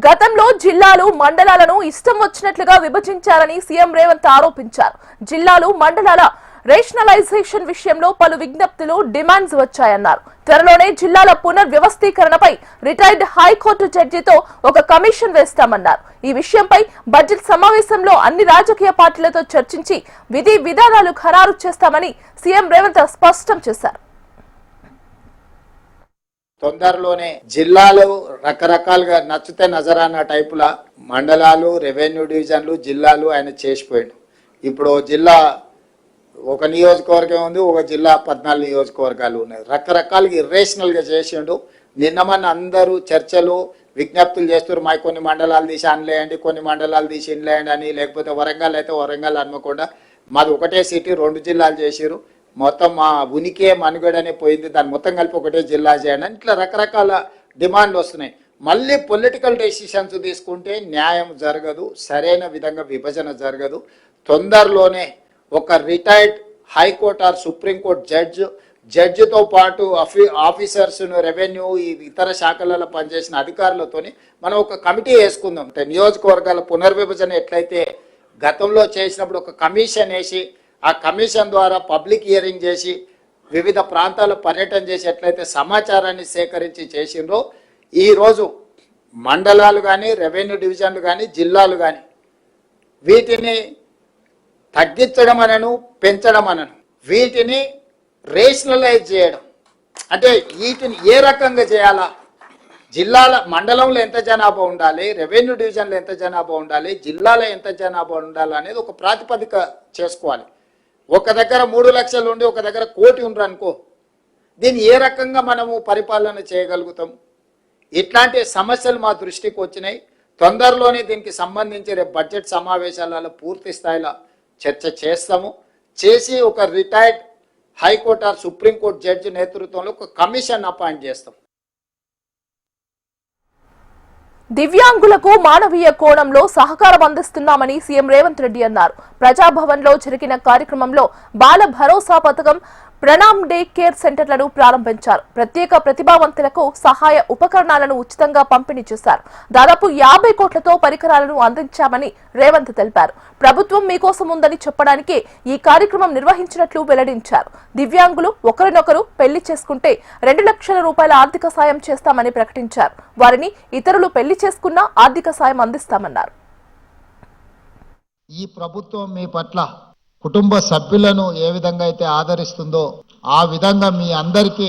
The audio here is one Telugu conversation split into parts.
గతంలో జిల్లాలు మండలాలను ఇష్టం వచ్చినట్లుగా విభజించారని సీఎం రేవంత్ ఆరోపించారు. జిల్లాలు మండలాల రేషనలైజేషన్ విషయంలో పలు విజ్ఞప్తులు డిమాండ్స్ వచ్చాయన్నారు. త్వరలోనే జిల్లాల పునర్వ్యవస్థీకరణపై రిటైర్డ్ హైకోర్టు జడ్జితో ఒక కమిషన్ వేస్తామన్నారు. ఈ విషయంపై బడ్జెట్ సమావేశంలో అన్ని రాజకీయ పార్టీలతో చర్చించి విధి విధానాలు ఖరారు చేస్తామని సీఎం రేవంత్ స్పష్టం చేశారు. తొందరలోనే జిల్లాలు రకరకాలుగా నచ్చితే నజరానా టైపుల మండలాలు, రెవెన్యూ డివిజన్లు, జిల్లాలు ఆయన చేసిపోయాడు. ఇప్పుడు జిల్లా ఒక నియోజకవర్గం ఉంది, ఒక జిల్లా 14 నియోజకవర్గాలు ఉన్నాయి. రకరకాలుగా ఇర్రేషనల్గా చేసిండు. నిన్నమన్న అందరూ చర్చలు విజ్ఞప్తులు చేస్తారు. మా కొన్ని మండలాలు తీసి అనలేయండి, కొన్ని మండలాలు తీసి ఇన్లేయండి అని, లేకపోతే వరంగల్ అయితే వరంగల్ అనుకోకుండా మాది ఒకటే సిటీ 2 జిల్లాలు చేసిరు. మొత్తం మా ఉనికే మనుగడనే పోయింది, దాన్ని మొత్తం కలిపి ఒకటే జిల్లా చేయండి అని ఇట్లా రకరకాల డిమాండ్లు వస్తున్నాయి. మళ్ళీ పొలిటికల్ డెసిషన్స్ తీసుకుంటే న్యాయం జరగదు, సరైన విధంగా విభజన జరగదు. తొందరలోనే ఒక రిటైర్డ్ హైకోర్టు ఆర్ సుప్రీంకోర్టు జడ్జితో పాటు ఆఫీసర్స్ను, రెవెన్యూ, ఈ ఇతర శాఖలలో పనిచేసిన అధికారులతోని మనం ఒక కమిటీ వేసుకుందాం. నియోజకవర్గాల పునర్విభజన ఎట్లయితే గతంలో చేసినప్పుడు ఒక కమిషన్ వేసి ఆ కమిషన్ ద్వారా పబ్లిక్ హియరింగ్ చేసి వివిధ ప్రాంతాల పర్యటన చేసి ఎట్లయితే సమాచారాన్ని సేకరించి చేసిండ్రో, ఈరోజు మండలాలు కానీ, రెవెన్యూ డివిజన్లు కానీ, జిల్లాలు కానీ వీటిని తగ్గించడం అనను, పెంచడం అనను, వీటిని రేషనలైజ్ చేయడం అంటే వీటిని ఏ రకంగా చేయాలా, జిల్లాల మండలంలో ఎంత జనాభా ఉండాలి, రెవెన్యూ డివిజన్లో ఎంత జనాభా ఉండాలి, జిల్లాలో ఎంత జనాభా ఉండాలి అనేది ఒక ప్రాతిపదిక చేసుకోవాలి. ఒక దగ్గర 3 లక్షలు ఉండి ఒక దగ్గర 1 కోటి ఉండరు అనుకో, దీన్ని ఏ రకంగా మనము పరిపాలన చేయగలుగుతాం? ఇట్లాంటి సమస్యలు మా దృష్టికి వచ్చినాయి. తొందరలోనే దీనికి సంబంధించి రేపు బడ్జెట్ సమావేశాలలో పూర్తి స్థాయిలో చర్చ చేస్తాము. చేసి ఒక retired high court or supreme court judge నేతృత్వంలో ఒక కమిషన్ అపాయింట్ చేస్తాం. దివ్యాంగులకు మానవీయ కోణంలో సహకారం అందిస్తున్నామని సీఎం రేవంత్ రెడ్డి అన్నారు. ప్రజాభవన్ లో జరిగిన కార్యక్రమంలో బాల భరోసా పథకం, ప్రణామ్ డే కేర్ సెంటర్లను ప్రారంభించారు. ప్రత్యేక ప్రతిభావంతులకు సహాయ ఉపకరణాలను ఉచితంగా పంపిణీ చేశారు. దాదాపు 50 కోట్లతో పరికరాలను అందించామని రేవంత్ తెలిపారు. ప్రభుత్వం మీకోసం ఉందని చెప్పడానికే ఈ కార్యక్రమం నిర్వహించినట్లు వెల్లడించారు. దివ్యాంగులు ఒకరినొకరు పెళ్లి చేసుకుంటే 2 లక్షల రూపాయల ఆర్థిక సాయం చేస్తామని ప్రకటించారు. వారిని ఇతరులు పెళ్లి చేసుకున్నా ఆర్థిక సాయం అందిస్తామన్నారు. ఈ ప్రభుత్వం మీ పట్ల కుటుంబ సభ్యులను ఏ విధంగా అయితే ఆదరిస్తుందో ఆ విధంగా మీ అందరికీ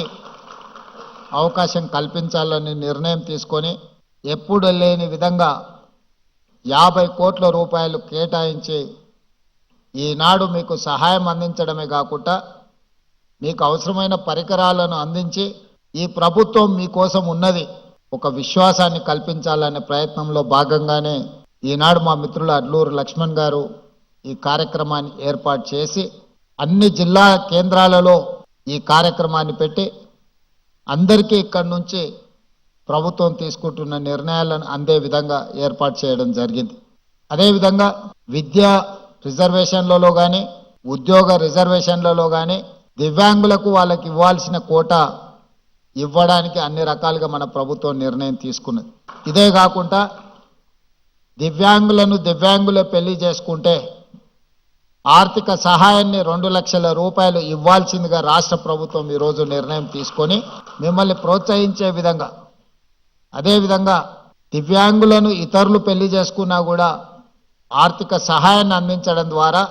అవకాశం కల్పించాలని నిర్ణయం తీసుకొని ఎప్పుడు లేని విధంగా 50 కోట్ల రూపాయలు కేటాయించి ఈనాడు మీకు సహాయం అందించడమే కాకుండా మీకు అవసరమైన పరికరాలను అందించి ఈ ప్రభుత్వం మీకోసం ఉన్నది ఒక విశ్వాసాన్ని కల్పించాలనే ప్రయత్నంలో భాగంగానే ఈనాడు మా మిత్రులు అడ్లూరు లక్ష్మణ్ గారు ఈ కార్యక్రమాన్ని ఏర్పాటు చేసి అన్ని జిల్లా కేంద్రాలలో ఈ కార్యక్రమాన్ని పెట్టి అందరికీ ఇక్కడి నుంచి ప్రభుత్వం తీసుకుంటున్న నిర్ణయాలను అందే విధంగా ఏర్పాటు చేయడం జరిగింది. అదేవిధంగా విద్యా రిజర్వేషన్లలో కానీ, ఉద్యోగ రిజర్వేషన్లలో కానీ దివ్యాంగులకు వాళ్ళకి ఇవ్వాల్సిన కోటా ఇవ్వడానికి అన్ని రకాలుగా మన ప్రభుత్వం నిర్ణయం తీసుకున్నది. ఇదే కాకుండా దివ్యాంగులే పెళ్లి చేసుకుంటే ఆర్థిక సహాయాన్ని 2 లక్షల రూపాయలు ఇవ్వాల్సిందిగా రాష్ట్ర ప్రభుత్వం ఈరోజు నిర్ణయం తీసుకొని మిమ్మల్ని ప్రోత్సహించే విధంగా, అదేవిధంగా దివ్యాంగులను ఇతరులు పెళ్లి చేసుకున్నా కూడా ఆర్థిక సహాయాన్ని అందించడం ద్వారా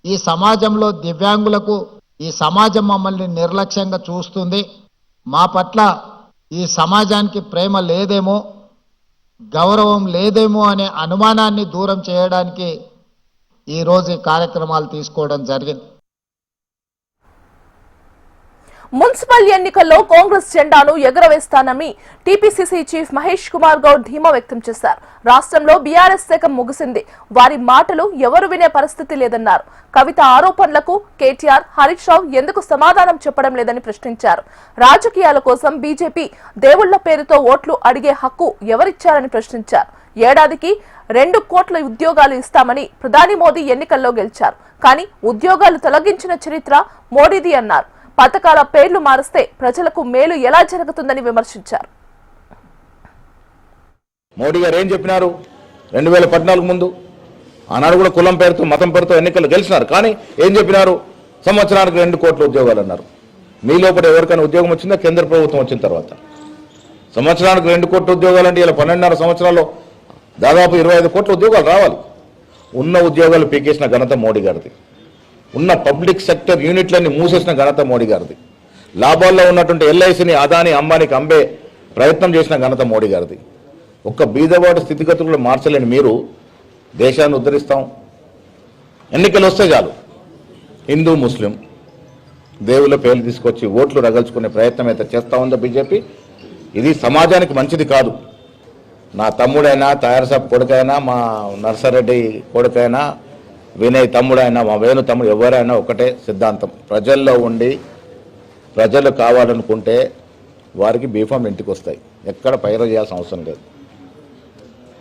ఈ సమాజంలో దివ్యాంగులకు ఈ సమాజం మమ్మల్ని నిర్లక్ష్యంగా చూస్తుంది, మా పట్ల ఈ సమాజానికి ప్రేమ లేదేమో, గౌరవం లేదేమో అనే అనుమానాన్ని దూరం చేయడానికి ఈరోజు ఈ కార్యక్రమాలు తీసుకోవడం జరిగింది. మున్సిపల్ ఎన్నికల్లో కాంగ్రెస్ జెండాను ఎగురవేస్తానని టీపీసీసీ చీఫ్ మహేష్ కుమార్ గౌడ్ ధీమా వ్యక్తం చేశారు. రాష్ట్రంలో బీఆర్ఎస్ శకం ముగిసింది, వారి మాటలు ఎవరు వినే పరిస్థితి లేదన్నారు. కవిత ఆరోపణలకు కేటీఆర్, హరీష్ రావు ఎందుకు సమాధానం చెప్పడం లేదని ప్రశ్నించారు. రాజకీయాల కోసం బీజేపీ దేవుళ్ల పేరుతో ఓట్లు అడిగే హక్కు ఎవరిచ్చారని ప్రశ్నించారు. ఏడాదికి 2 కోట్ల ఉద్యోగాలు ఇస్తామని ప్రధాని మోదీ ఎన్నికల్లో గెలిచారు, కానీ ఉద్యోగాలు తొలగించిన చరిత్ర మోడీది అన్నారు. పథకాల పేర్లు మారిస్తే ప్రజలకు మేలు ఎలా జరుగుతుందని విమర్శించారు. మోడీ గారు ఏం చెప్పినారు 2014 ముందు? ఆనాడు కూడా కులం పేరుతో మతం పేరుతో ఎన్నికలు గెలిచినారు. కానీ ఏం చెప్పినారు? సంవత్సరానికి 2 కోట్ల ఉద్యోగాలు అన్నారు. మీ లోపల ఎవరికైనా ఉద్యోగం వచ్చిందా? కేంద్ర ప్రభుత్వం వచ్చిన తర్వాత సంవత్సరానికి 2 కోట్ల ఉద్యోగాలు అంటే ఇలా 12.5 సంవత్సరాల్లో దాదాపు 25 కోట్ల ఉద్యోగాలు రావాలి. ఉన్న ఉద్యోగాలు పీకేసిన ఘనత మోడీ గారిది. ఉన్న పబ్లిక్ సెక్టర్ యూనిట్లన్నీ మూసేసిన ఘనత మోడీ గారిది. లాభాల్లో ఉన్నటువంటి ఎల్ఐసిని అదాని అంబానీకి అమ్మే ప్రయత్నం చేసిన ఘనత మోడీ గారిది. ఒక్క బీదవాడి స్థితిగతులు మార్చలేని మీరు దేశాన్ని ఉద్ధరిస్తాం. ఎన్నికలు వస్తే చాలు హిందూ ముస్లిం దేవుళ్ళ పేర్లు తీసుకొచ్చి ఓట్లు రగల్చుకునే ప్రయత్నం అయితే చేస్తూ ఉందో బీజేపీ. ఇది సమాజానికి మంచిది కాదు. నా తమ్ముడైనా తయారసాబ్ కొడుకైనా మా నర్సారెడ్డి కొడుకైనా వినయ్ తమ్ముడైనా మా వేణు తమ్ముడు ఎవరైనా ఒకటే సిద్ధాంతం. ప్రజల్లో ఉండి ప్రజలు కావాలనుకుంటే వారికి బీఫామ్ ఇంటికి వస్తాయి. ఎక్కడ పైరు చేయాల్సిన అవసరం లేదు.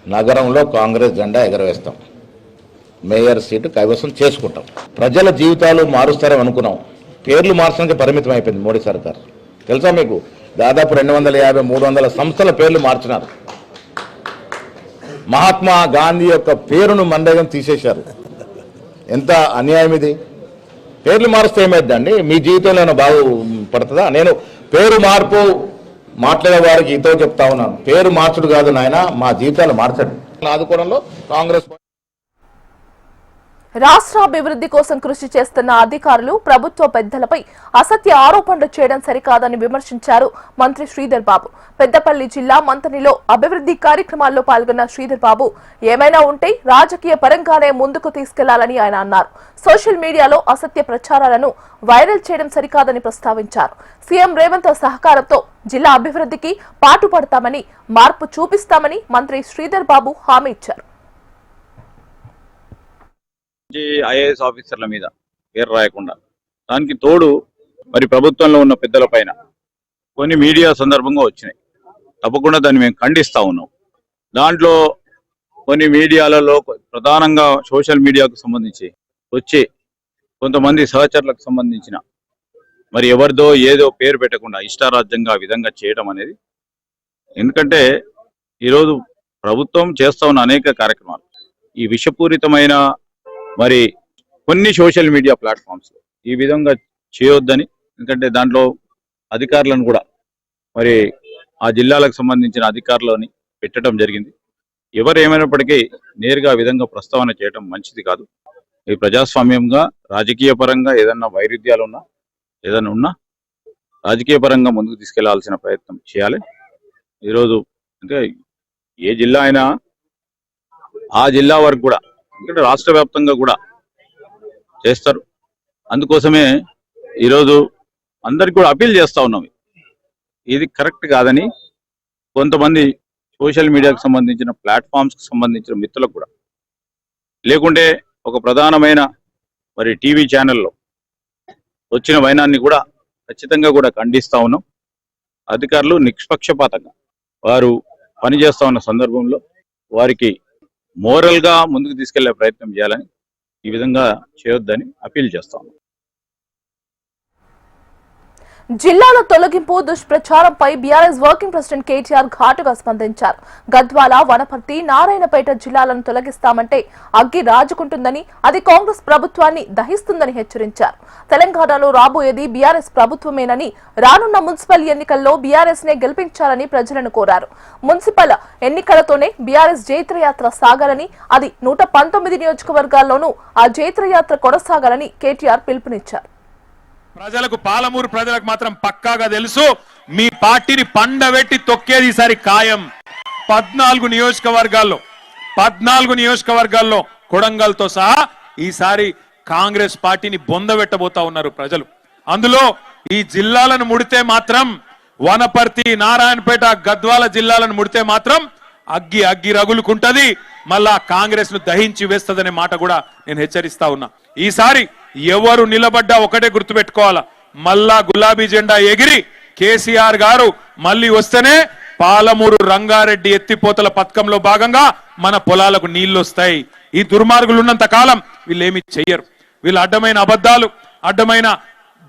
నగరంలో కాంగ్రెస్ జెండా ఎగరవేస్తాం. మేయర్ సీటు కైవసం చేసుకుంటాం. ప్రజల జీవితాలు మారుస్తారని అనుకున్నాం. పేర్లు మార్చడానికి పరిమితం అయిపోయింది మోడీ సర్కార్. తెలుసా మీకు? దాదాపు 250-300 సంస్థల పేర్లు మార్చినారు. మహాత్మా గాంధీ యొక్క పేరును మండలం తీసేశారు. ఎంత అన్యాయం ఇది! పేర్లు మారుస్తే ఏమైందండి? మీ జీవితంలో ఏమైనా బాగుపడుతుందా? నేను పేరు మార్పు మాట్లాడే వారికి ఇతో చెప్తా ఉన్నాను. పేరు మార్చుడు కాదు నాయన, మా జీవితాలు మార్చడు. ఆదుకోవడంలో కాంగ్రెస్ రాష్ట్రాభివృద్ధి కోసం కృషి చేస్తున్న అధికారులు ప్రభుత్వ పెద్దలపై అసత్య ఆరోపణలు చేయడం సరికాదని విమర్శించారు మంత్రి శ్రీధర్ బాబు. పెద్దపల్లి జిల్లా మంతనిలో అభివృద్ధి కార్యక్రమాల్లో పాల్గొన్న శ్రీధర్ బాబు ఏమైనా ఉంటే రాజకీయ పరంగానే ముందుకు తీసుకెళ్లాలని ఆయన అన్నారు. సోషల్ మీడియాలో అసత్య ప్రచారాలను వైరల్ చేయడం సరికాదని ప్రస్తావించారు. సీఎం రేవంత్ సహకారంతో జిల్లా అభివృద్ధికి పాటుపడతామని, మార్పు చూపిస్తామని మంత్రి శ్రీధర్ బాబు హామీ ఇచ్చారు. ఐఏఎస్ ఆఫీసర్ల మీద పేరు రాయకుండా, దానికి తోడు మరి ప్రభుత్వంలో ఉన్న పెద్దల పైన కొన్ని మీడియా సందర్భంగా వచ్చినాయి. తప్పకుండా దాన్ని మేము ఖండిస్తా ఉన్నాం. దాంట్లో కొన్ని మీడియాలలో ప్రధానంగా సోషల్ మీడియాకు సంబంధించి వచ్చే కొంతమంది సహచరులకు సంబంధించిన మరి ఎవరిదో ఏదో పేరు పెట్టకుండా ఇష్టారాజ్యంగా ఆ విధంగా చేయడం అనేది, ఎందుకంటే ఈరోజు ప్రభుత్వం చేస్తా ఉన్న అనేక కార్యక్రమాలు ఈ విషపూరితమైన మరి కొన్ని సోషల్ మీడియా ప్లాట్ఫామ్స్ ఈ విధంగా చేయొద్దని, ఎందుకంటే దాంట్లో అధికారులను కూడా మరి ఆ జిల్లాలకు సంబంధించిన అధికారులని పెట్టడం జరిగింది. ఎవరు ఏమైనప్పటికీ నేరుగా ఆ విధంగా ప్రస్తావన చేయడం మంచిది కాదు. ఈ ప్రజాస్వామ్యంగా రాజకీయ పరంగా ఏదన్నా వైరుధ్యాలు ఉన్నా ఏదైనా ఉన్నా రాజకీయ పరంగా ముందుకు తీసుకెళ్లాల్సిన ప్రయత్నం చేయాలి. ఈరోజు అంటే ఏ జిల్లా అయినా ఆ జిల్లా వరకు కూడా, ఎందుకంటే రాష్ట్ర వ్యాప్తంగా కూడా చేస్తారు. అందుకోసమే ఈరోజు అందరికి కూడా అపీల్ చేస్తా ఉన్నాం. ఇది కరెక్ట్ కాదని కొంతమంది సోషల్ మీడియాకు సంబంధించిన ప్లాట్ఫామ్స్కి సంబంధించిన మిత్రులకు కూడా, లేకుంటే ఒక ప్రధానమైన మరి టీవీ ఛానల్లో వచ్చిన వైనాన్ని కూడా ఖచ్చితంగా కూడా ఖండిస్తా ఉన్నాం. అధికారులు నిష్పక్షపాతంగా వారు పనిచేస్తా ఉన్న సందర్భంలో వారికి మోరల్ గా ముందుకు తీసుకెళ్లే ప్రయత్నం చేయాలని, ఈ విధంగా చేయొద్దని అపీల్ చేస్తాం. జిల్లాల తొలగింపు దుష్ప్రచారంపై బీఆర్ఎస్ వర్కింగ్ ప్రెసిడెంట్ కేటీఆర్ ఘాటుగా స్పందించారు. గద్వాల, వనపర్తి, నారాయణపేట జిల్లాలను తొలగిస్తామంటే అగ్గి రాజుకుంటుందని, అది కాంగ్రెస్ ప్రభుత్వాన్ని దహిస్తుందని హెచ్చరించారు. తెలంగాణలో రాబోయేది బీఆర్ఎస్ ప్రభుత్వమేనని, రానున్న మున్సిపల్ ఎన్నికల్లో బీఆర్ఎస్ నే గెలిపించాలని ప్రజలను కోరారు. మున్సిపల్ ఎన్నికలతోనే బీఆర్ఎస్ జైత్రయాత్ర సాగాలని, అది 119 నియోజకవర్గాల్లోనూ ఆ జైత్రయాత్ర కొనసాగాలని కేటీఆర్ పిలుపునిచ్చారు. ప్రజలకు, పాలమూరు ప్రజలకు మాత్రం పక్కాగా తెలుసు, మీ పార్టీని పండబెట్టి తొక్కేది ఈసారి ఖాయం. 14 నియోజకవర్గాల్లో కొడంగల్తో సహా ఈసారి కాంగ్రెస్ పార్టీని బొందబెట్టబోతా ఉన్నారు ప్రజలు. అందులో ఈ జిల్లాలను ముడితే మాత్రం, వనపర్తి, నారాయణపేట, గద్వాల జిల్లాలను ముడితే మాత్రం అగ్గి రగులుకుంటది. మళ్ళా కాంగ్రెస్ ను దహించి వేస్తదనే మాట కూడా నేను హెచ్చరిస్తా ఉన్నా. ఈసారి ఎవరు నిలబడ్డా ఒకటే గుర్తుపెట్టుకోవాలా, మళ్ళా గులాబీ జెండా ఎగిరి కేసీఆర్ గారు మళ్ళీ వస్తేనే పాలమూరు రంగారెడ్డి ఎత్తిపోతల పథకంలో భాగంగా మన పొలాలకు నీళ్లు వస్తాయి. ఈ దుర్మార్గులు ఉన్నంత కాలం వీళ్ళేమి చెయ్యరు. వీళ్ళు అడ్డమైన అబద్ధాలు, అడ్డమైన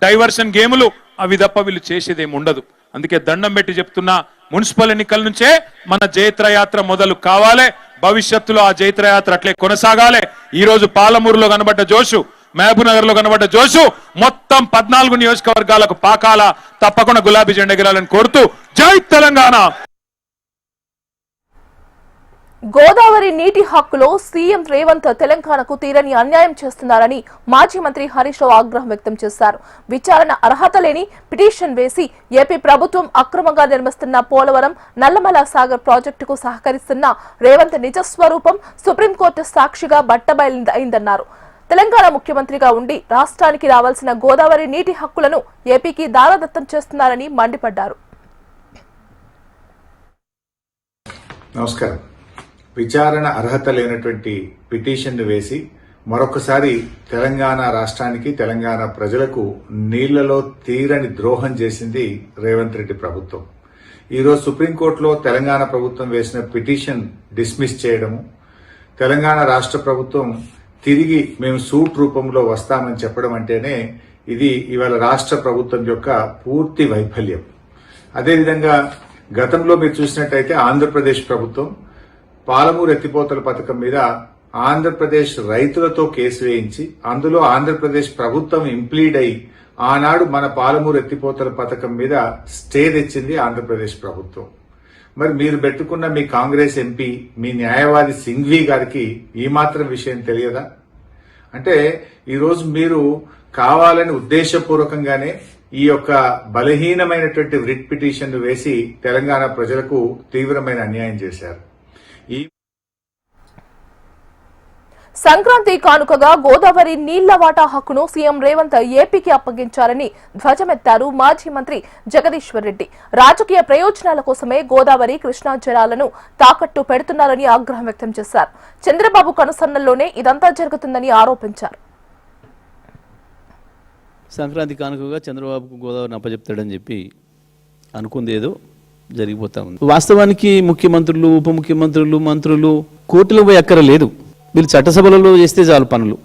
డైవర్షన్ గేములు, అవి తప్ప వీళ్ళు చేసేదేమి ఉండదు. అందుకే దండం పెట్టి చెప్తున్నా, మున్సిపల్ ఎన్నికల నుంచే మన జైత్రయాత్ర మొదలు కావాలి. భవిష్యత్తులో ఆ జైత్రయాత్ర అట్లే కొనసాగాలి. ఈ రోజు పాలమూరులో కనబడ్డ జోషు, మహబూబ్ నగర్ లో కనబడ్డ జోషు మొత్తం 14 నియోజకవర్గాలకు పాకాల. తప్పకుండా గులాబీ జెండా ఎగరాలని కోరుతూ జై తెలంగాణ. గోదావరి నీటి హక్కులో సీఎం రేవంత్ తెలంగాణకు తీరని అన్యాయం చేస్తున్నారని మాజీ మంత్రి హరీష్ రావు ఆగ్రహం వ్యక్తం చేశారు. విచారణ అర్హత లేని పిటిషన్ వేసి ఏపీ ప్రభుత్వం అక్రమంగా నిర్మిస్తున్న పోలవరం నల్లమల సాగర్ ప్రాజెక్టుకు సహకరిస్తున్న రేవంత్ నిజస్వరూపం సుప్రీంకోర్టు సాక్షిగా బట్టబయలైందన్నారు. తెలంగాణ ముఖ్యమంత్రిగా ఉండి రాష్ట్రానికి రావాల్సిన గోదావరి నీటి హక్కులను ఏపీకి దారదత్తం చేస్తున్నారని మండిపడ్డారు. నమస్కారం. విచారణ అర్హత లేనటువంటి పిటిషన్ను వేసి మరొకసారి తెలంగాణ రాష్ట్రానికి, తెలంగాణ ప్రజలకు నీళ్లలో తీరని ద్రోహం చేసింది రేవంత్ రెడ్డి ప్రభుత్వం. ఈరోజు సుప్రీంకోర్టులో తెలంగాణ ప్రభుత్వం వేసిన పిటిషన్ డిస్మిస్ చేయడము, తెలంగాణ రాష్ట్ర ప్రభుత్వం తిరిగి మేము సూట్ రూపంలో వస్తామని చెప్పడం అంటేనే ఇది ఇవాళ రాష్ట్ర ప్రభుత్వం యొక్క పూర్తి వైఫల్యం. అదేవిధంగా గతంలో మీరు చూసినట్టయితే ఆంధ్రప్రదేశ్ ప్రభుత్వం పాలమూరు ఎత్తిపోతల పథకం మీద ఆంధ్రప్రదేశ్ రైతులతో కేసు వేయించి అందులో ఆంధ్రప్రదేశ్ ప్రభుత్వం ఇంప్లీడ్ అయి ఆనాడు మన పాలమూరు ఎత్తిపోతల పథకం మీద స్టే తెచ్చింది ఆంధ్రప్రదేశ్ ప్రభుత్వం. మరి మీరు పెట్టుకున్న మీ కాంగ్రెస్ ఎంపీ, మీ న్యాయవాది సింఘ్వి గారికి ఈ మాత్రం విషయం తెలియదా? అంటే ఈరోజు మీరు కావాలని ఉద్దేశపూర్వకంగానే ఈ యొక్క బలహీనమైనటువంటి రిట్ పిటిషన్ వేసి తెలంగాణ ప్రజలకు తీవ్రమైన అన్యాయం చేశారు. సంక్రాంతి కానుకగా గోదావరి నీళ్ల వాటా హక్కును సీఎం రేవంత్ ఏపీకి అప్పగించారని ధ్వజమెత్తారు మాజీ మంత్రి జగదీశ్వర్ రెడ్డి. రాజకీయ ప్రయోజనాల కోసమే గోదావరి, కృష్ణా జలాలను తాకట్టు పెడుతున్నారని ఆగ్రహం వ్యక్తం చేశారు. చంద్రబాబు కనుసన్నల్లోనే ఇదంతా జరుగుతుందని ఆరోపించారు. సంక్రాంతి కానుకగా చంద్రబాబుకు గోదావరిని అప్పచెప్తాడని చెప్పి అనుకుందేదో జరిగిపోతా ఉంది. వాస్తవానికి ముఖ్యమంత్రులు, ఉప ముఖ్యమంత్రులు, మంత్రులు కోర్టులకు పోయి అక్కరలేదు. వీళ్ళు చట్టసభలలో చేస్తే చాలు పనులు.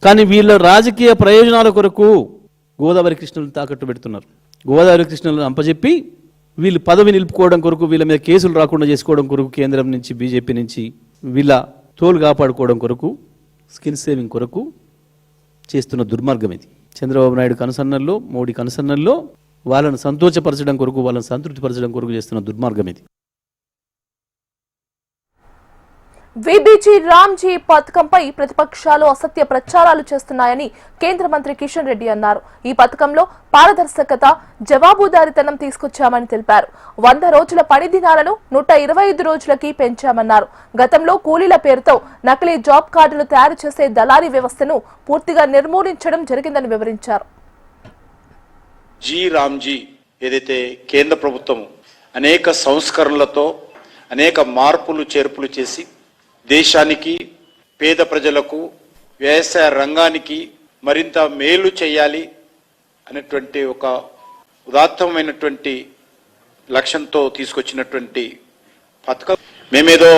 కానీ వీళ్ళ రాజకీయ ప్రయోజనాల కొరకు గోదావరి కృష్ణలను తాకట్టు పెడుతున్నారు. గోదావరి కృష్ణలను అప్పచెప్పి వీళ్ళు పదవి నిలుపుకోవడం కొరకు, వీళ్ళ మీద కేసులు రాకుండా చేసుకోవడం కొరకు, కేంద్రం నుంచి, బీజేపీ నుంచి వీళ్ళ తోలు కాపాడుకోవడం కొరకు, స్కిన్ సేవింగ్ కొరకు చేస్తున్న దుర్మార్గం ఇది. చంద్రబాబు నాయుడు కనుసన్నల్లో, మోడీ కనుసన్నల్లో వాళ్ళను సంతోషపరచడం కొరకు, వాళ్ళని సంతృప్తిపరచడం కొరకు చేస్తున్న దుర్మార్గం ఇది. విబిజీ రామ్జీ పథకంపై ప్రతిపక్షాలు అసత్య ప్రచారాలు చేస్తున్నాయని కేంద్ర మంత్రి కిషన్ రెడ్డి అన్నారు. ఈ పథకంలో పారదర్శకత, జవాబుదారీతనం తీసుకొచ్చామని తెలిపారు. 100 రోజుల పని దినాలను 125 రోజులకి పెంచామన్నారు. గతంలో కూలీల పేరుతో నకిలీ జాబ్ కార్డులు తయారు చేసే దళారీ వ్యవస్థను పూర్తిగా నిర్మూలించడం జరిగిందని వివరించారు. రామ్జీ ఏదైతే కేంద్ర ప్రభుత్వం అనేక సంస్కరణలతో అనేక మార్పులు చేర్పులు చేసి దేశానికి, పేద ప్రజలకు, వ్యవసాయ రంగానికి మరింత మేలు చేయాలి అనేటువంటి ఒక ఉదాత్తమైనటువంటి లక్ష్యంతో తీసుకొచ్చినటువంటి పథకం. మేమేదో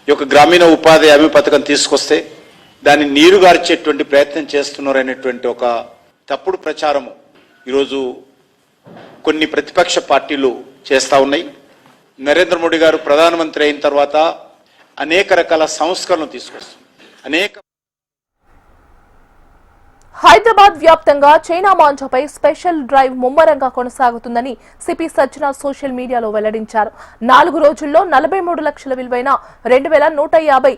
ఈ యొక్క గ్రామీణ ఉపాధి హామీ పథకం తీసుకొస్తే దాన్ని నీరుగార్చేటువంటి ప్రయత్నం చేస్తున్నారు అనేటువంటి ఒక తప్పుడు ప్రచారము ఈరోజు కొన్ని ప్రతిపక్ష పార్టీలు చేస్తూ ఉన్నాయి. నరేంద్ర మోడీ గారు ప్రధానమంత్రి అయిన తర్వాత అనేక రకాల సంస్కరణలు తీసుకొస్తుంది. హైదరాబాద్ వ్యాప్తంగా చైనా మాంజాపై స్పెషల్ డ్రైవ్ ముమ్మరంగా కొనసాగుతుందని సిపి సజ్జనార్ సోషల్ మీడియాలో వెల్లడించారు. 4 రోజుల్లో 43 లక్షల విలువైన 2150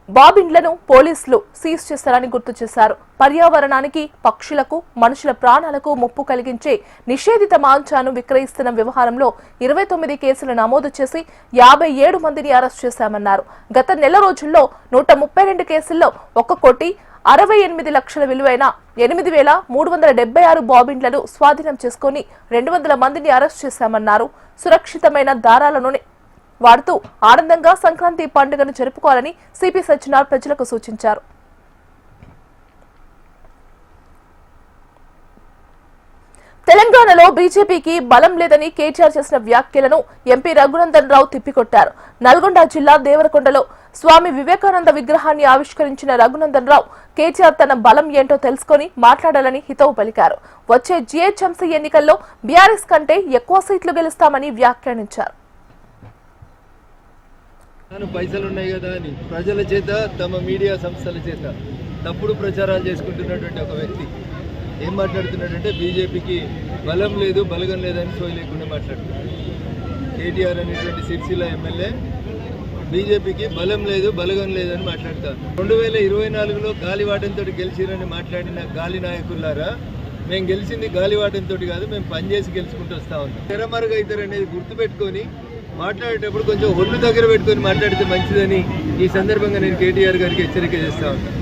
బాబిన్లను పోలీసులు సీజ్ చేశారని గుర్తు చేశారు. పర్యావరణానికి, పక్షులకు, మనుషుల ప్రాణాలకు ముప్పు కలిగించే నిషేధిత మాంచాను విక్రయిస్తున్న వ్యవహారంలో 29 కేసులు నమోదు చేసి 57 మందిని అరెస్ట్ చేశామన్నారు. గత నెల రోజుల్లో 132 కేసుల్లో 1,68 లక్షల విలువైన 8,376 బాబిన్లను స్వాధీనం చేసుకుని 200 మందిని అరెస్ట్ చేశామన్నారు. సురక్షితమైన దారాలను వాడుతూ ఆనందంగా సంక్రాంతి పండుగను జరుపుకోవాలని సిపి సజ్జనార్ ప్రజలకు సూచించారు. తెలంగాణలో బీజేపీకి బలం లేదని కేటీఆర్ చేసిన వ్యాఖ్యలను ఎంపీ రఘునందన్ రావు తిప్పికొట్టారు. నల్గొండ జిల్లా దేవరకొండలో స్వామి వివేకానంద విగ్రహాన్ని ఆవిష్కరించిన రఘునందన్ రావు కేటీఆర్ తన బలం ఏంటో తెలుసుకుని మాట్లాడాలని హితవు పలికారు. వచ్చే జీహెచ్ఎంసీ ఎన్నికల్లో బీఆర్ఎస్ కంటే ఎక్కువ సీట్లు గెలుస్తామని వ్యాఖ్యానించారు. పైసలున్నాయి కదా అని ప్రజల చేత తమ మీడియా సంస్థల చేత తప్పుడు ప్రచారాలు చేసుకుంటున్నటువంటి ఒక వ్యక్తి ఏం మాట్లాడుతున్నాడంటే బీజేపీకి బలం లేదు బలగం లేదని సోయి లేకుండా మాట్లాడుతున్నాడు. కేటీఆర్ అనేటువంటి సిరిసిల్ల ఎమ్మెల్యే బీజేపీకి బలం లేదు బలగం లేదని మాట్లాడతారు. 2024లో గాలివాటంతో గెలిచిరని మాట్లాడిన గాలి నాయకులారా, మేము గెలిచింది గాలివాటంతో కాదు, మేము పనిచేసి గెలుచుకుంటూ వస్తా ఉన్నాం. తెరమరుగైతారు అనేది గుర్తుపెట్టుకొని మాట్లాడేటప్పుడు కొంచెం ఒళ్ళు దగ్గర పెట్టుకొని మాట్లాడితే మంచిదని ఈ సందర్భంగా నేను కేటీఆర్ గారికి హెచ్చరిక చేస్తా ఉన్నాను.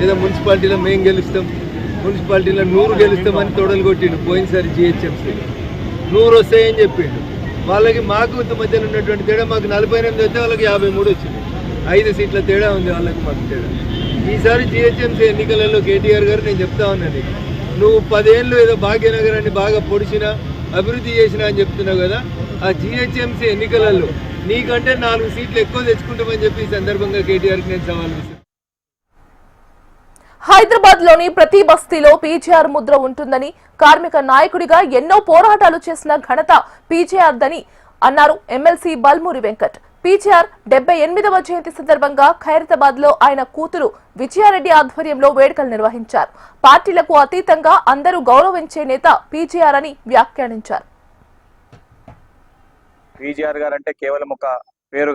ఏదో మున్సిపాలిటీలో మేము గెలుస్తాం, మున్సిపాలిటీలో 100 గెలుస్తామని తొడలు కొట్టిండు. పోయినసారి జీహెచ్ఎంసీ 100 వస్తాయని చెప్పిండు. వాళ్ళకి మాకు మధ్యలో ఉన్నటువంటి తేడా మాకు 48 వస్తే వాళ్ళకి 53 వచ్చింది. 5 సీట్ల తేడా ఉంది వాళ్ళకి మాకు తేడా. ఈసారి జీహెచ్ఎంసీ ఎన్నికలలో కేటీఆర్ గారు నేను చెప్తా ఉన్నాను, నువ్వు 10 ఏళ్ళు ఏదో భాగ్యనగరాన్ని బాగా పొడిచినా అభివృద్ధి చేసినా అని చెప్తున్నావు కదా, ఆ జీహెచ్ఎంసీ ఎన్నికలలో నీకంటే 4 సీట్లు ఎక్కువ తెచ్చుకుంటామని చెప్పి ఈ సందర్భంగా కేటీఆర్కి నేను సవాల్ చేశాను. హైదరాబాద్ లోని ప్రతి బస్తీలో పీజీఆర్ ముద్ర ఉంటుందని, కార్మిక నాయకుడిగా ఎన్నో పోరాటాలు చేసిన ఘనత పీజీఆర్ దని అన్నారు ఎమ్మెల్సీ బల్మూరి వెంకట్. పీజీఆర్ 78వ జయంతి సందర్భంగా ఖైరతాబాద్ లో ఆయన కూతురు విజయారెడ్డి ఆధ్వర్యంలో వేడుకలు నిర్వహించారు. పార్టీలకు అతీతంగా అందరూ గౌరవించే నేత పీజీఆర్ అని వ్యాఖ్యానించారు. పీజీఆర్ గారు అంటే కేవలం ఒక పేరు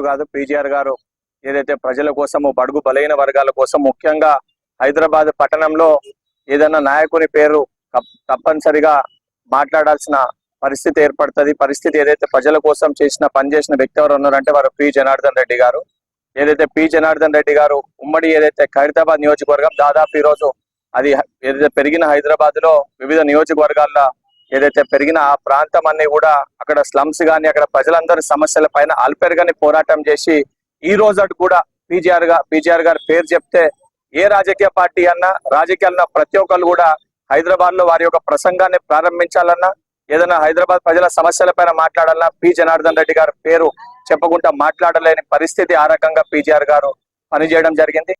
కాదు. పీజీఆర్ గారు ఏదైతే ప్రజల కోసము, బడుగు బలైన వర్గాల కోసం, ముఖ్యంగా హైదరాబాద్ పట్టణంలో ఏదైనా నాయకుని పేరు తప్పనిసరిగా మాట్లాడాల్సిన పరిస్థితి ఏర్పడుతుంది. పరిస్థితి ఏదైతే ప్రజల కోసం పనిచేసిన వ్యక్తి ఎవరు ఉన్నారంటే వారు పి జనార్దన్ రెడ్డి గారు. ఏదైతే పి జనార్దన్ రెడ్డి గారు ఉమ్మడి ఏదైతే ఖైరతాబాద్ నియోజకవర్గం దాదాపు ఈ రోజు అది ఏదైతే పెరిగిన హైదరాబాద్ లో వివిధ నియోజకవర్గాల్లో ఏదైతే పెరిగిన ఆ ప్రాంతం అన్ని కూడా అక్కడ స్లమ్స్ గాని, అక్కడ ప్రజలందరి సమస్యల పైన అల్పెరుగని పోరాటం చేసి ఈ రోజు కూడా పీజీఆర్ గారి పేరు చెప్తే ఏ రాజకీయ పార్టీ అన్నా, రాజకీయాలన్నా ప్రతి ఒక్కరు కూడా హైదరాబాద్ లో వారి యొక్క ప్రసంగాన్ని ప్రారంభించాలన్నా, ఏదైనా హైదరాబాద్ ప్రజల సమస్యల పైన మాట్లాడాలన్నా పి జనార్దన్ రెడ్డి గారి పేరు చెప్పకుండా మాట్లాడలేని పరిస్థితి ఆ రకంగా పీజీఆర్ గారు పనిచేయడం జరిగింది.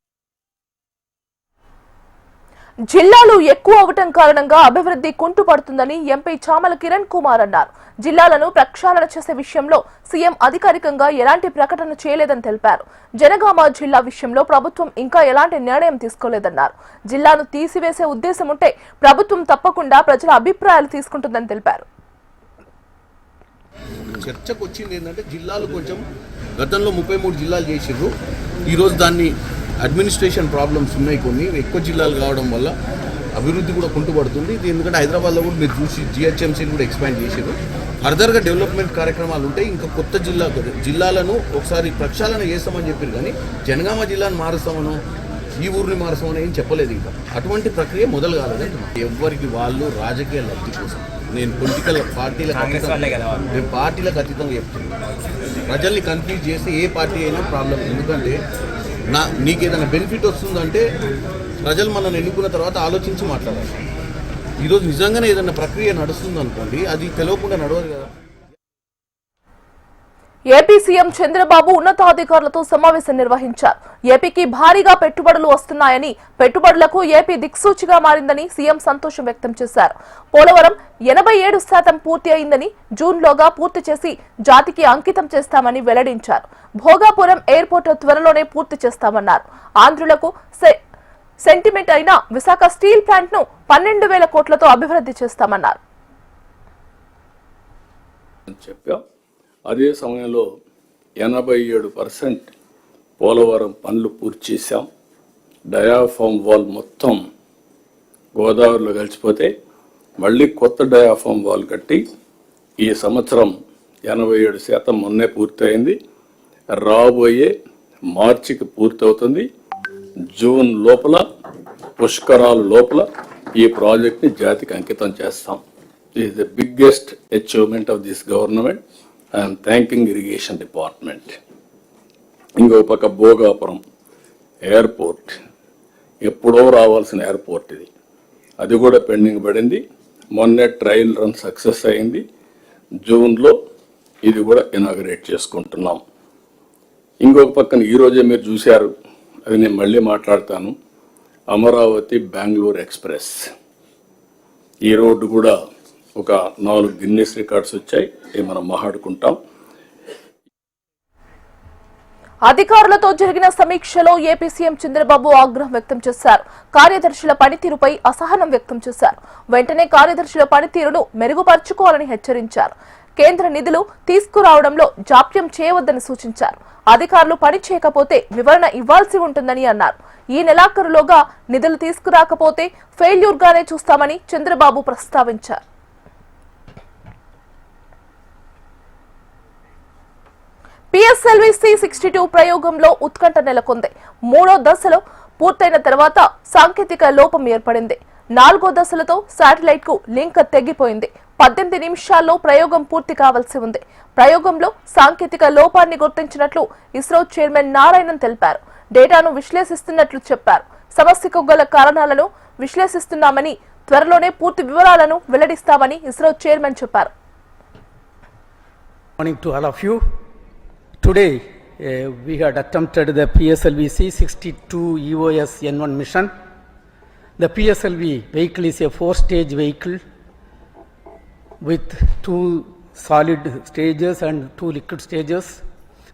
జిల్లాలు ఎక్కువ అవటం కారణంగా అభివృద్ధి కుంటుపడుతుందని ఎంపీ చామల కిరణ్ కుమార్ అన్నారు. జిల్లాలను ప్రక్షాళన చేసే విషయంలో సీఎం అధికారికంగా ఎలాంటి ప్రకటన చేయలేదని తెలిపారు. జనగామ జిల్లా విషయంలో ప్రభుత్వం ఇంకా ఎలాంటి నిర్ణయం తీసుకోలేదన్నారు. జిల్లాను తీసివేసే ఉద్దేశం ఉంటే ప్రభుత్వం తప్పకుండా ప్రజల అభిప్రాయాలు తీసుకుంటుందని తెలిపారు. చర్చకు వచ్చింది ఏంటంటే జిల్లాలు కొంచెం గతంలో 33 జిల్లాలు చేసిర్రు. ఈరోజు దాన్ని అడ్మినిస్ట్రేషన్ ప్రాబ్లమ్స్ ఉన్నాయి, కొన్ని ఎక్కువ జిల్లాలు కావడం వల్ల అభివృద్ధి కూడా కుంటుపడుతుంది. ఇది ఎందుకంటే హైదరాబాద్లో కూడా మీరు చూసి జిహెచ్ఎంసీని కూడా ఎక్స్పాండ్ చేశారు. ఫర్దర్గా డెవలప్మెంట్ కార్యక్రమాలు ఉంటాయి. ఇంకా కొత్త జిల్లాలను ఒకసారి ప్రక్షాళన చేస్తామని చెప్పారు, కానీ జనగామ జిల్లాను మారుస్తామనో ఈ ఊరిని మారుస్తామని ఏం చెప్పలేదు. ఇంకా అటువంటి ప్రక్రియ మొదలు కాలేదు. ఎవరికి వాళ్ళు రాజకీయ లబ్ధి కోసం నేను పార్టీలకు అతీతంగా చెప్తున్నాను. ప్రజల్ని కన్ఫ్యూజ్ చేస్తే ఏ పార్టీ అయినా ప్రాబ్లం. ఎందుకంటే నీకు ఏదైనా బెనిఫిట్ వస్తుందంటే ప్రజలు మనల్ని ఎన్నుకున్న తర్వాత ఆలోచించి మాట్లాడాలి. ఈరోజు నిజంగానే ఏదైనా ప్రక్రియ నడుస్తుంది అనుకోండి, అది తెలియకుండా నడవదు కదా. ఏపీ సీఎం చంద్రబాబు ఉన్నతాధికారులతో సమావేశం నిర్వహించారు. ఏపీకి భారీగా పెట్టుబడులు వస్తున్నాయని, పెట్టుబడులకు ఏపీ దిక్సూచిగా మారిందని సీఎం సంతోషం వ్యక్తం చేశారు. పోలవరం 87% పూర్తి అయిందని, జూన్లోగా పూర్తి చేసి జాతికి అంకితం చేస్తామని వెల్లడించారు. భోగాపురం ఎయిర్పోర్ట్ త్వరలోనే పూర్తి చేస్తామన్నారు. ఆంధ్రులకు సెంటిమెంట్ అయిన విశాఖ స్టీల్ ప్లాంట్ ను 12,000 కోట్లతో అభివృద్ధి చేస్తామన్నారు. అదే సమయంలో 87% పోలవరం పనులు పూర్తి చేశాం. డయాఫామ్ వాల్ మొత్తం గోదావరిలో కలిసిపోతే మళ్ళీ కొత్త డయాఫామ్ వాల్ కట్టి ఈ సంవత్సరం 87% మొన్నే పూర్తయింది. రాబోయే మార్చికి పూర్తవుతుంది. జూన్ లోపల, పుష్కరాల లోపల ఈ ప్రాజెక్ట్ని జాతికి అంకితం చేస్తాం. This is the biggest achievement of this government. I am thanking irrigation department. ఇంకో పక్క భోగాపురం ఎయిర్పోర్ట్, ఎప్పుడో రావాల్సిన ఎయిర్పోర్ట్ ఇది, అది కూడా పెండింగ్ పడింది. మొన్నే ట్రయల్ రన్ సక్సెస్ అయింది. జూన్లో ఇది కూడా ఇనాగరేట్ చేసుకుంటున్నాం. ఇంకొక పక్కన ఈరోజే మీరు చూశారు, అది నేను మళ్ళీ మాట్లాడతాను, అమరావతి బెంగళూరు ఎక్స్ప్రెస్. ఈ రోడ్డు కూడా ఒక 4 గిన్నెస్ రికార్డ్స్ వచ్చాయి, ఇవి మనం మాట్లాడుకుంటాం. అధికారులతో జరిగిన సమీక్షలో ఏపీ సీఎం చంద్రబాబు ఆగ్రహం వ్యక్తం చేశారు. కార్యదర్శుల పనితీరుపై అసహనం వ్యక్తం చేశారు. వెంటనే కార్యదర్శుల పనితీరును మెరుగుపరుచుకోవాలని హెచ్చరించారు. కేంద్ర నిధులు తీసుకురావడంలో జాప్యం చేయవద్దని సూచించారు. అధికారులు పని చేయకపోతే వివరణ ఇవ్వాల్సి ఉంటుందని అన్నారు. ఈ నెలాఖరులోగా నిధులు తీసుకురాకపోతే ఫెయిల్యూర్ గానే చూస్తామని చంద్రబాబు ప్రస్తావించారు. PSLV C62 ప్రయోగంలో ఉత్కంఠ నెలకొంది. 3వ దశలో పూర్తయిన తర్వాత సాంకేతిక లోపం ఏర్పడింది. 4వ దశలతో శాటిలైట్ కు లింక్ తెగిపోయింది. 18 నిమిషాల్లో ప్రయోగం పూర్తి కావాల్సి ఉంది. ప్రయోగంలో సాంకేతిక లోపాన్ని గుర్తించినట్లు ఇస్రో చైర్మన్ నారాయణన్ తెలిపారు. డేటాను విశ్లేషిస్తున్నట్లు చెప్పారు. సమస్యకు గల కారణాలను విశ్లేషిస్తున్నామని, త్వరలోనే పూర్తి వివరాలను వెల్లడిస్తామని ఇస్రో చైర్మన్ చెప్పారు. Today, we had attempted the PSLV C62 EOS N1 mission. The PSLV vehicle is a 4-stage vehicle with 2 solid stages and 2 liquid stages.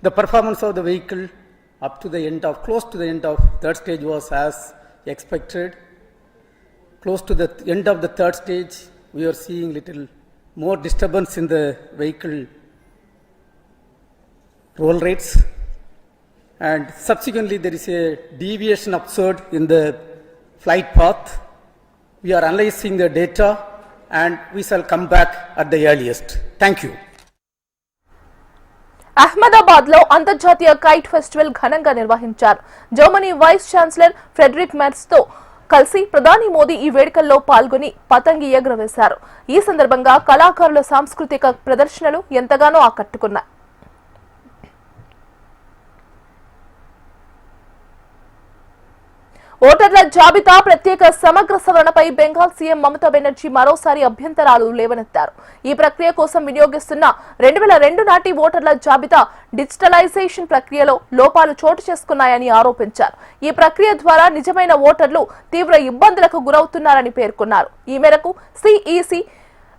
The performance of the vehicle up to the end of, close to the end of third stage was as expected. Close to the end of the third stage, we are seeing little more disturbance in the vehicle roll rates, and subsequently there is a deviation observed in the flight path. We are analyzing the data and we shall come back at the earliest. Thank you. Ahmedabad లో అంతర్జాతీయ కైట్ ఫెస్టివల్ ఘనంగా నిర్వహించారు. Germany vice chancellor Friedrich Merz తో కలిసి ప్రధాని మోదీ ఈ వేడుకల్లో పాల్గొని పతంగి ఎగురవేశారు. ఈ సందర్భంగా కళాకారుల సాంస్కృతిక ప్రదర్శనలు ఎంతగానో ఆకట్టుకున్నాయి. ఓటర్ల జాబితా ప్రత్యేక సమగ్ర సవరణపై బెంగాల్ సీఎం మమతా బెనర్జీ మరోసారి అభ్యంతరాలు లేవనెత్తారు. ఈ ప్రక్రియ కోసం వినియోగిస్తున్న 2002 నాటి ఓటర్ల జాబితా డిజిటలైజేషన్ ప్రక్రియలో లోపాలు చోటు చేసుకున్నాయని ఆరోపించారు. ఈ ప్రక్రియ ద్వారా నిజమైన ఓటర్లు తీవ్ర ఇబ్బందులకు గురవుతున్నారని పేర్కొన్నారు. ఈ మేరకు సిఈసి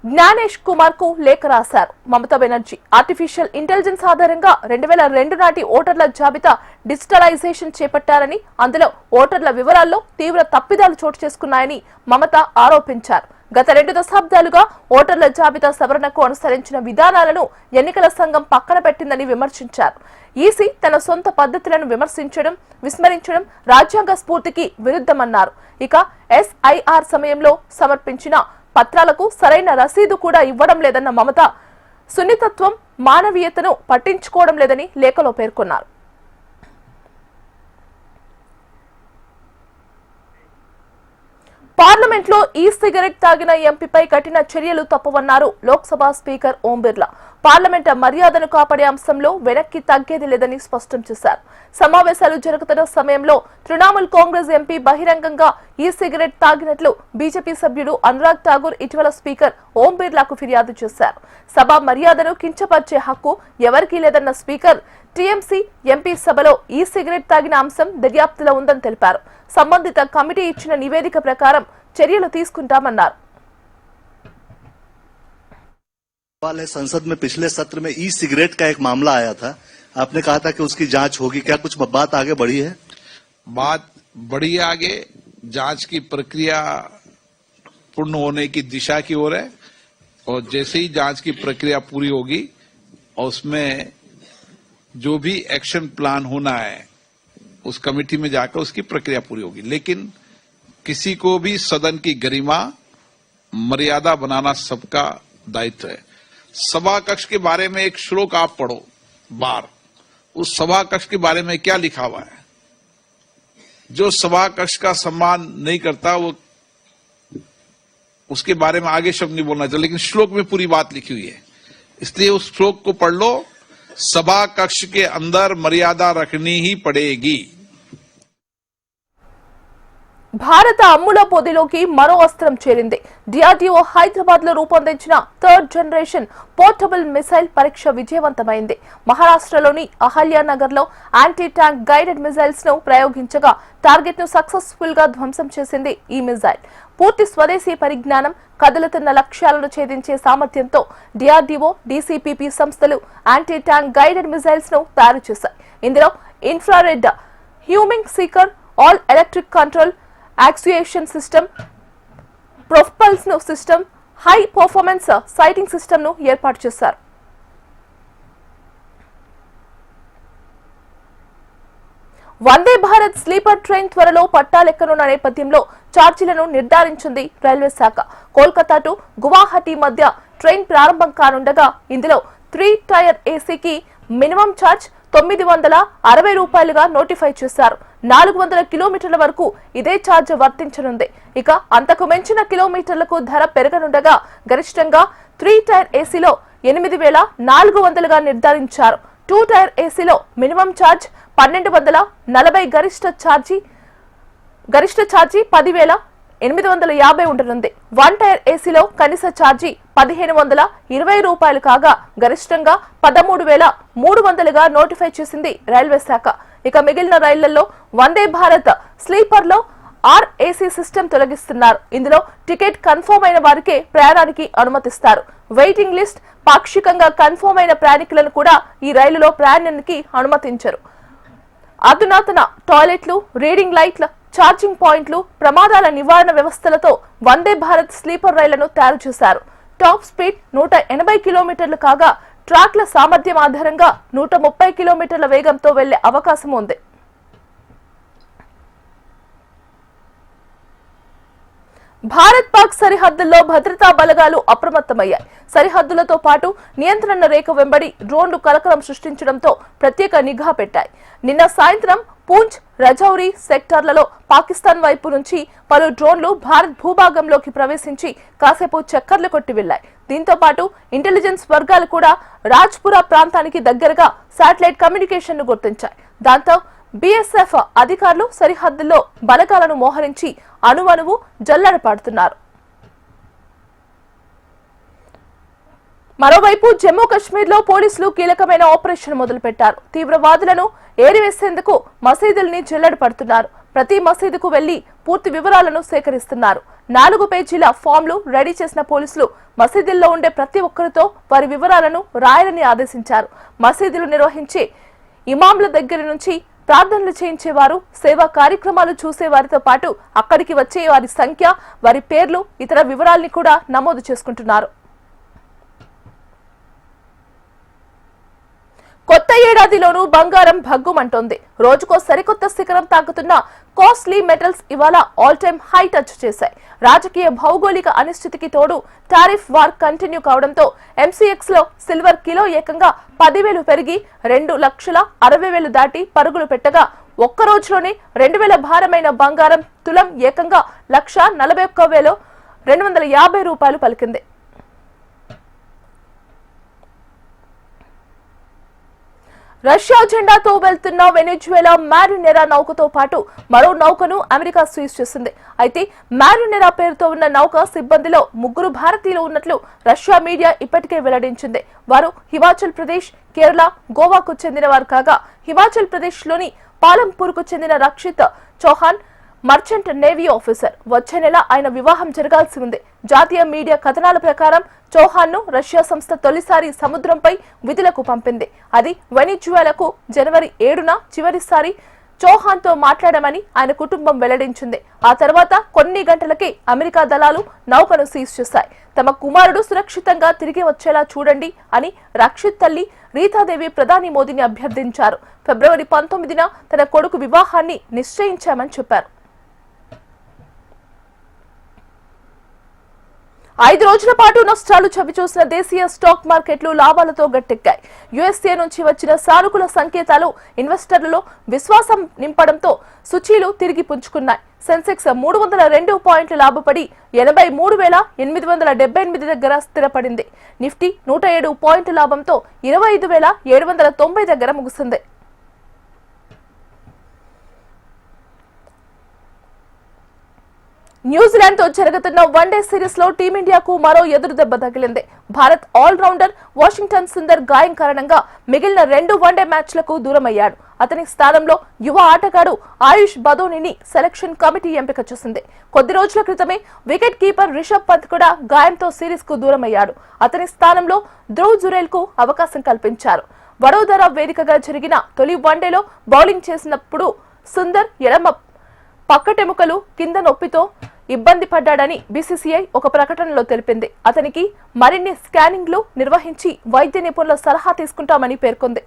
జ్ఞానేష్ కుమార్ కు లేఖ రాశారు. మమతా బెనర్జీ ఆర్టిఫిషియల్ ఇంటెలిజెన్స్ ఆధారంగా 2002 నాటి ఓటర్ల జాబితా డిజిటలైజేషన్ చేపట్టారని, అందులో ఓటర్ల వివరాల్లో తీవ్ర తప్పిదాలు చోటు చేసుకున్నాయని మమత ఆరోపించారు. గత 2 దశాబ్దాలుగా ఓటర్ల జాబితా సవరణకు అనుసరించిన విధానాలను ఎన్నికల సంఘం పక్కన పెట్టిందని విమర్శించారు. ఈసీ తన సొంత పద్ధతులను విస్మరించడం రాజ్యాంగ స్ఫూర్తికి విరుద్ధమన్నారు. ఇక ఎస్ఐఆర్ సమయంలో సమర్పించిన పత్రాలకు సరైన రసీదు కూడా ఇవ్వడం లేదన్న మమత సున్నితత్వం, మానవీయతను పట్టించుకోవడం లేదని లేఖలో పేర్కొన్నారు. పార్లమెంట్లో ఈ సిగరెట్ తాగిన ఎంపీపై కఠిన చర్యలు తప్పవన్నారు లోక్సభ స్పీకర్ ఓం బిర్లా. పార్లమెంట్ మర్యాదను కాపాడే అంశంలో వెనక్కి తగ్గేది లేదని స్పష్టం చేశారు. సమావేశాలు జరుగుతున్న సమయంలో తృణమూల్ కాంగ్రెస్ ఎంపీ బహిరంగంగా ఈ సిగరెట్ తాగినట్లు బీజేపీ సభ్యుడు అనురాగ్ ఠాగూర్ ఇటీవల స్పీకర్ ఓం బిర్లాకు ఫిర్యాదు చేశారు. సభ మర్యాదను కించపరిచే హక్కు ఎవరికీ లేదన్న స్పీకర్ టీఎంసీ ఎంపీ సభలో ఈ సిగరెట్ తాగిన అంశం దర్యాప్తులో ఉందని తెలిపారు. సంబంధిత కమిటీ ఇచ్చిన నివేదిక ప్రకారం చర్యలు తీసుకుంటామన్నారు. संसद में पिछले सत्र में ई सिगरेट का एक मामला आया था, आपने कहा था कि उसकी जांच होगी, क्या कुछ बात आगे बढ़ी है? बात बढ़ी आगे, जांच की प्रक्रिया पूर्ण होने की दिशा की ओर है और जैसे ही जांच की प्रक्रिया पूरी होगी और उसमें जो भी एक्शन प्लान होना है उस कमेटी में जाकर उसकी प्रक्रिया पूरी होगी। लेकिन किसी को भी सदन की गरिमा मर्यादा बनाना सबका दायित्व है। सभा कक्ष के बारे में एक श्लोक आप पढ़ो बार, उस सभा कक्ष के बारे में क्या लिखा हुआ है? जो सभा कक्ष का सम्मान नहीं करता वो उसके बारे में आगे शब्द नहीं बोलना चाहिए, लेकिन श्लोक में पूरी बात लिखी हुई है, इसलिए उस श्लोक को पढ़ लो। सभा कक्ष के अंदर मर्यादा रखनी ही पड़ेगी। భారత అమ్ముల పొదిలోకి మరో అస్త్రం చేరింది. డిఆర్డీఓ హైదరాబాద్ లో రూపొందించిన 3rd జనరేషన్ పోర్టబుల్ మిసైల్ పరీక్ష విజయవంతమైంది. మహారాష్ట్రలోని అహల్యానగర్ లో యాంటీ ట్యాంక్ గైడెడ్ మిసైల్స్ ను ప్రయోగించగా టార్గెట్ ను సక్సెస్ఫుల్ గా ధ్వంసం చేసింది ఈ మిసైల్. పూర్తి స్వదేశీ పరిజ్ఞానం, కదులుతున్న లక్ష్యాలను ఛేదించే సామర్థ్యంతో డిఆర్డీఓ, డీసీపీపీ సంస్థలు యాంటీ ట్యాంక్ గైడెడ్ మిసైల్స్ ను తయారు చేశాయి. ఇందులో infrared homing seeker, all electric control, actuation system, propulsion system, high performance sighting system ను ఏర్పాటు చేశారు. వందే భారత్ స్లీపర్ ట్రైన్ త్వరలో పట్టాలెక్కనున్న నేపథ్యంలో ఛార్జీలను నిర్ధారించింది రైల్వే శాఖ. కోల్కతా టు గువాహటి మధ్య ట్రైన్ ప్రారంభం కానుండగా ఇందులో 3 టైర్ ఏసీకి మినిమం ఛార్జ్ 960 రూపాయలుగా నోటిఫై చేశారు. 400 కిలోమీటర్ల వరకు ఇదే ఛార్జ్ వర్తించనుంది. ఇక అంతకు మించిన కిలోమీటర్లకు ధర పెరగనుండగా గరిష్టంగా 3 టైర్ ఏసీలో 8400గా నిర్ధారించారు. 2 టైర్ ఏసీలో మినిమం ఛార్జ్ 1240, గరిష్ట ఛార్జీ 10,850 ఉండనుంది. 1 టైర్ ఏసీలో కనీస ఛార్జీ 1520 రూపాయలు కాగా గరిష్టంగా 13,300గా నోటిఫై చేసింది రైల్వే శాఖ. ఇక మిగిలిన రైళ్లలో వందే భారత్ స్లీపర్ లో ఆర్ఏసీ సిస్టమ్ తొలగిస్తున్నారు. ఇందులో టికెట్ కన్ఫర్మ్ అయిన వారికే ప్రయాణానికి అనుమతిస్తారు. వెయిటింగ్ లిస్ట్, పాక్షికంగా కన్ఫర్మ్ అయిన ప్రయాణికులను కూడా ఈ రైలులో ప్రయాణానికి అనుమతించరు. అధునాతన టాయిలెట్లు, రీడింగ్ లైట్ల, ఛార్జింగ్ పాయింట్లు, ప్రమాదాల నివారణ వ్యవస్థలతో వందే భారత్ స్లీపర్ రైళ్లను తయారు చేశారు. టాప్ స్పీడ్ 180 కిలోమీటర్లు కాగా ట్రాక్ల సామర్థ్యం ఆధారంగా 130 కిలోమీటర్ల వేగంతో వెళ్లే అవకాశం ఉంది. భారత్ పాక్ సరిహద్దుల్లో భద్రతా బలగాలు అప్రమత్తమయ్యాయి. సరిహద్దులతో పాటు నియంత్రణ రేఖ వెంబడి డ్రోన్లు కలకలం సృష్టించడంతో ప్రత్యేక నిఘా పెట్టాయి. నిన్న సాయంత్రం పూంచ్, రజౌరీ సెక్టార్లలో పాకిస్తాన్ వైపు నుంచి పలు డ్రోన్లు భారత్ భూభాగంలోకి ప్రవేశించి కాసేపు చక్కర్లు కొట్టి వెళ్లాయి. దీంతో పాటు ఇంటెలిజెన్స్ వర్గాలు కూడా రాజ్పురా ప్రాంతానికి దగ్గరగా శాటిలైట్ కమ్యూనికేషన్ ను గుర్తించాయి. దాంతో బీఎస్ఎఫ్ అధికారులు సరిహద్దుల్లో బలగాలను మోహరించి అణువణువు జల్లెడపడుతున్నారు. మరోవైపు జమ్మూ కశ్మీర్ లో పోలీసులు కీలకమైన ఆపరేషన్ మొదలుపెట్టారు. తీవ్రవాదులను ఏరివేసేందుకు మసీదుల్ని జల్లెడపడుతున్నారు. ప్రతి మసీదుకు వెళ్లి పూర్తి వివరాలను సేకరిస్తున్నారు. 4 పేజీల ఫామ్లు రెడీ చేసిన పోలీసులు మసీదుల్లో ఉండే ప్రతి ఒక్కరితో వారి వివరాలను రాయాలని ఆదేశించారు. మసీదులు నిర్వహించే ఇమాంల దగ్గర నుంచి ప్రార్థనలు చేయించేవారు, సేవా కార్యక్రమాలు చూసే వారితో పాటు అక్కడికి వచ్చే వారి సంఖ్య, వారి పేర్లు, ఇతర వివరాల్ని కూడా నమోదు చేసుకుంటున్నారు. కొత్త ఏడాదిలోనూ బంగారం భగ్గుమంటోంది. రోజుకో సరికొత్త శిఖరం తాకుతున్న కాస్ట్లీ మెటల్స్ ఇవాళ ఆల్ టైమ్ హై టచ్ చేశాయి. రాజకీయ భౌగోళిక అనిశ్చితికి తోడు టారిఫ్ వార్ కంటిన్యూ కావడంతో ఎంసీఎక్స్ లో సిల్వర్ కిలో ఏకంగా 10,000 పెరిగి 2,60,000 దాటి పరుగులు పెట్టగా ఒక్క రోజులోనే 2,000 భారమైన బంగారం తులం ఏకంగా 1,41,250 రూపాయలు పలికింది. రష్యా జెండాతో వెళ్తున్న వెనెజువేలా మారినెరా నౌకతో పాటు మరో నౌకను అమెరికా సీజ్ చేసింది. అయితే మారినెరా పేరుతో ఉన్న నౌక సిబ్బందిలో 3 భారతీయులు ఉన్నట్లు రష్యా మీడియా ఇప్పటికే వెల్లడించింది. వారు హిమాచల్ ప్రదేశ్, కేరళ, గోవాకు చెందిన వారు కాగా హిమాచల్ ప్రదేశ్ లోని పాలంపూర్ కు చెందిన Rakshit Chauhan merchant navy officer. వచ్చే నెల ఆయన వివాహం జరగాల్సి ఉంది. జాతీయ మీడియా కథనాల ప్రకారం చౌహాన్ ను రష్యా సంస్థ తొలిసారి సముద్రంపై విధులకు పంపింది. అది వెనిజువేలాకు జనవరి 7న చివరిసారి చౌహాన్ తో మాట్లాడామని ఆయన కుటుంబం వెల్లడించింది. ఆ తర్వాత కొన్ని గంటలకే అమెరికా దళాలు నౌకను సీజ్ చేశాయి. తమ కుమారుడు సురక్షితంగా తిరిగి వచ్చేలా చూడండి అని రక్షిత్ తల్లి రీతాదేవి ప్రధాని మోదీని అభ్యర్థించారు. ఫిబ్రవరి 19న తన కొడుకు వివాహాన్ని నిశ్చయించామని చెప్పారు. 5 రోజుల పాటు నష్టాలు చవిచూసిన దేశీయ స్టాక్ మార్కెట్లు లాభాలతో గట్టెక్కాయి. యుఎస్ఏ నుంచి వచ్చిన సానుకూల సంకేతాలు ఇన్వెస్టర్లలో విశ్వాసం నింపడంతో సూచీలు తిరిగి పుంజుకున్నాయి. సెన్సెక్స్ 302 పాయింట్లు లాభపడి 83,878 దగ్గర స్థిరపడింది. నిఫ్టీ 107 పాయింట్ల లాభంతో 25,790 దగ్గర ముగిసింది. న్యూజిలాండ్ తో జరుగుతున్న వన్డే సిరీస్ లో టీమిండియాకు మరో ఎదురు దెబ్బ తగిలింది. భారత్ ఆల్రౌండర్ వాషింగ్టన్ సుందర్ గాయం కారణంగా మిగిలిన 2 వన్డే మ్యాచ్లకు దూరమయ్యాడు. అతని స్థానంలో యువ ఆటగాడు ఆయుష్ బదోనిని సెలక్షన్ కమిటీ ఎంపిక చేసింది. కొద్ది రోజుల క్రితమే వికెట్ కీపర్ రిషబ్ పంత్ కూడా గాయంతో సిరీస్ కు దూరమయ్యాడు. అతని స్థానంలో ధ్రువ్ జురేల్ కు అవకాశం కల్పించారు. వడోదరా వేదికగా జరిగిన తొలి వన్డేలో బౌలింగ్ చేసినప్పుడు సుందర్ ఎడమ పక్కటెముకలు కింద నొప్పితో ఇబ్బంది పడ్డాడని బీసీసీఐ ఒక ప్రకటనలో తెలిపింది. అతనికి మరిన్ని స్కానింగ్లు నిర్వహించి వైద్య నిపుణుల సలహా తీసుకుంటామని పేర్కొంది.